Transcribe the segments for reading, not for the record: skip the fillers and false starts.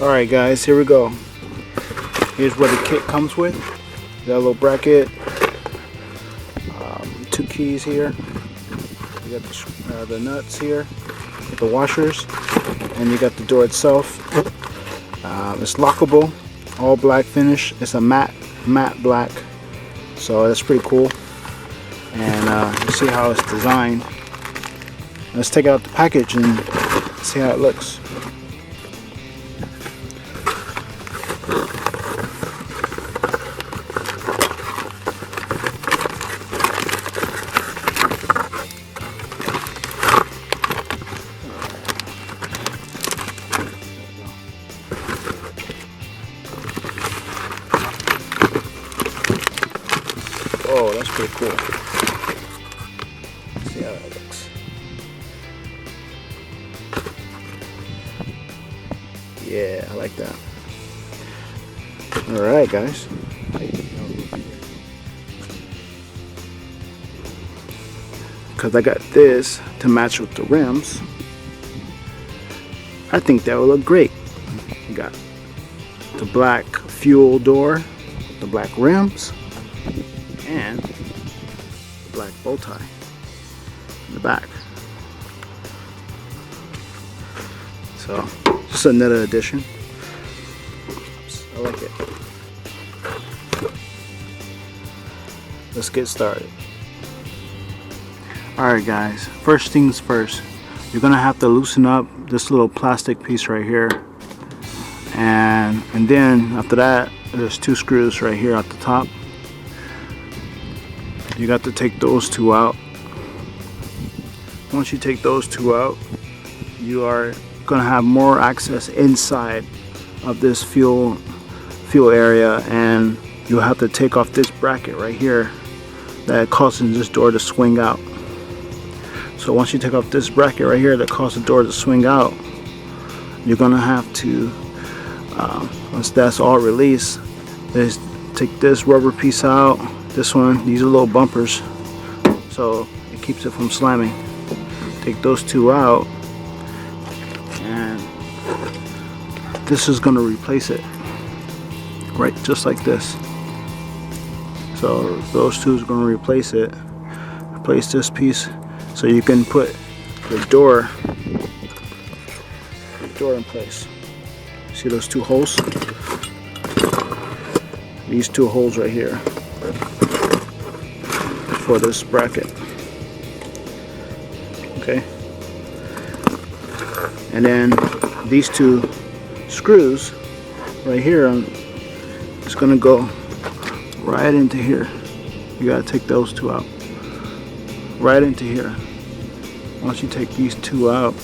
Alright guys, here we go. Here's what the kit comes with. You got a little bracket, 2 keys here. You got the nuts here with the washers, and you got the door itself. It's lockable, all black finish. It's a matte black, so that's pretty cool. And you see how it's designed. Let's take out the package and see how it looks. Oh, that's pretty cool. Let's see how that looks. Yeah, I like that. Alright guys. Because I got this to match with the rims. I think that will look great. You got the black fuel door, the black rims, and the black bow tie in the back. So, just another addition. I like it. Let's get started. Alright guys, first things first, you're gonna have to loosen up this little plastic piece right here, and then after that there's 2 screws right here at the top. You got to take those 2 out. Once you take those 2 out, you are gonna have more access inside of this fuel area, and you'll have to take off this bracket right here that causes this door to swing out. So once you take off this bracket right here that causes the door to swing out, you're gonna have to, once that's all released, is take this rubber piece out. This one, these are little bumpers, so it keeps it from slamming. Take those 2 out, and this is gonna replace it, right, just like this. So those 2 is gonna replace it. Replace this piece, so you can put the door in place. See those 2 holes? These 2 holes right here for this bracket. Okay, and then these 2 screws right here, it's gonna go right into here. You gotta take those 2 out, right into here. Once you take these 2 out,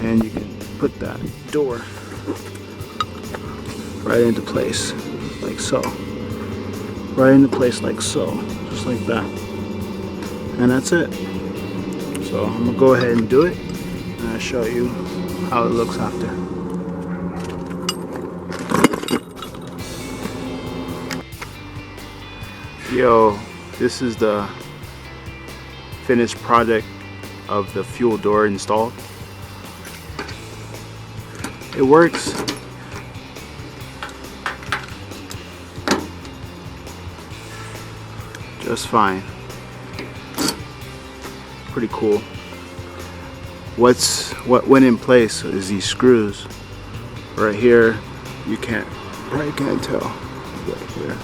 and you can put that door right into place, like so. Right into place like so, just like that. And that's it. So I'm gonna go ahead and do it, and I'll show you how it looks after. Yo, this is the finished project of the fuel door installed. It works. Just fine. Pretty cool. What went in place is these screws right here. You can't tell. Right there,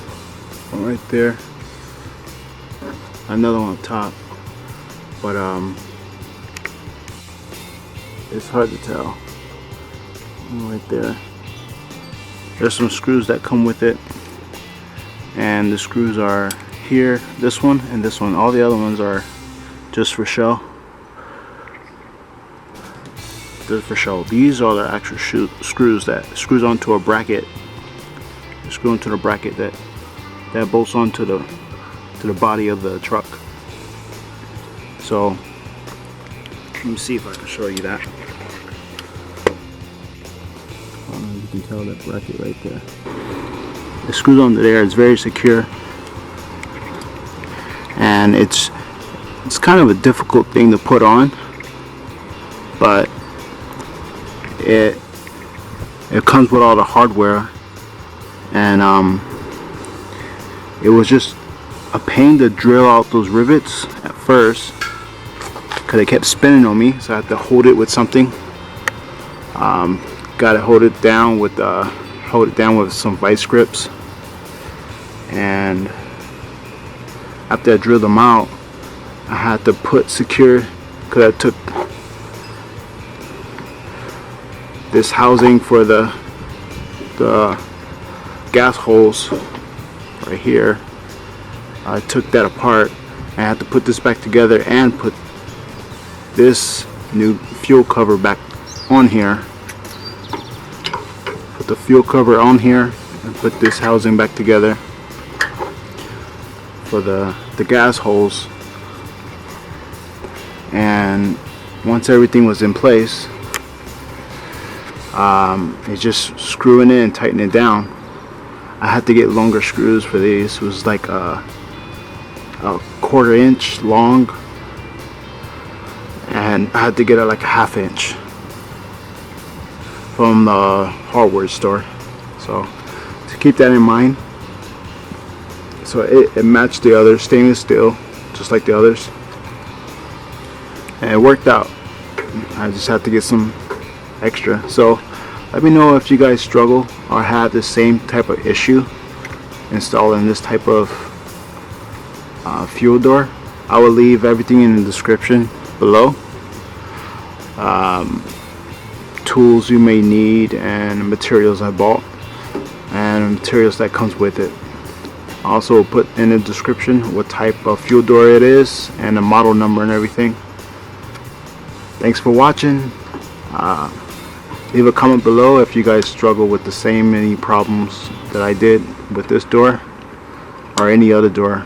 one right there, another one on top, but it's hard to tell. One right there. There's some screws that come with it, and the screws are here, this one and this one. All the other ones are just for show. Just for show. These are the actual screws that screws onto a bracket. They screw into the bracket that bolts onto the body of the truck. So let me see if I can show you that. You can tell that bracket right there. It screws onto there. It's very secure, and it's kind of a difficult thing to put on, but it comes with all the hardware, and it was just a pain to drill out those rivets at first because it kept spinning on me, so I had to hold it with something. Got to hold it down with some vice grips, and after I drilled them out, I had to secure, because I took this housing for the gas holes right here. I took that apart. I had to put this back together and put this new fuel cover back on here. Put the fuel cover on here and put this housing back together for the gas holes. And once everything was in place, it's just screwing it and tightening it down. I had to get longer screws for these. It was like a 1/4 inch long, and I had to get it like a 1/2 inch from the hardware store. So to keep that in mind, so it matched the other stainless steel just like the others, and it worked out. I just had to get some extra. So let me know if you guys struggle or have the same type of issue installing this type of fuel door. I will leave everything in the description below. Tools you may need and materials I bought and materials that comes with it. I also put in the description what type of fuel door it is and the model number and everything. Thanks for watching. Leave a comment below if you guys struggle with the same many problems that I did with this door or any other door.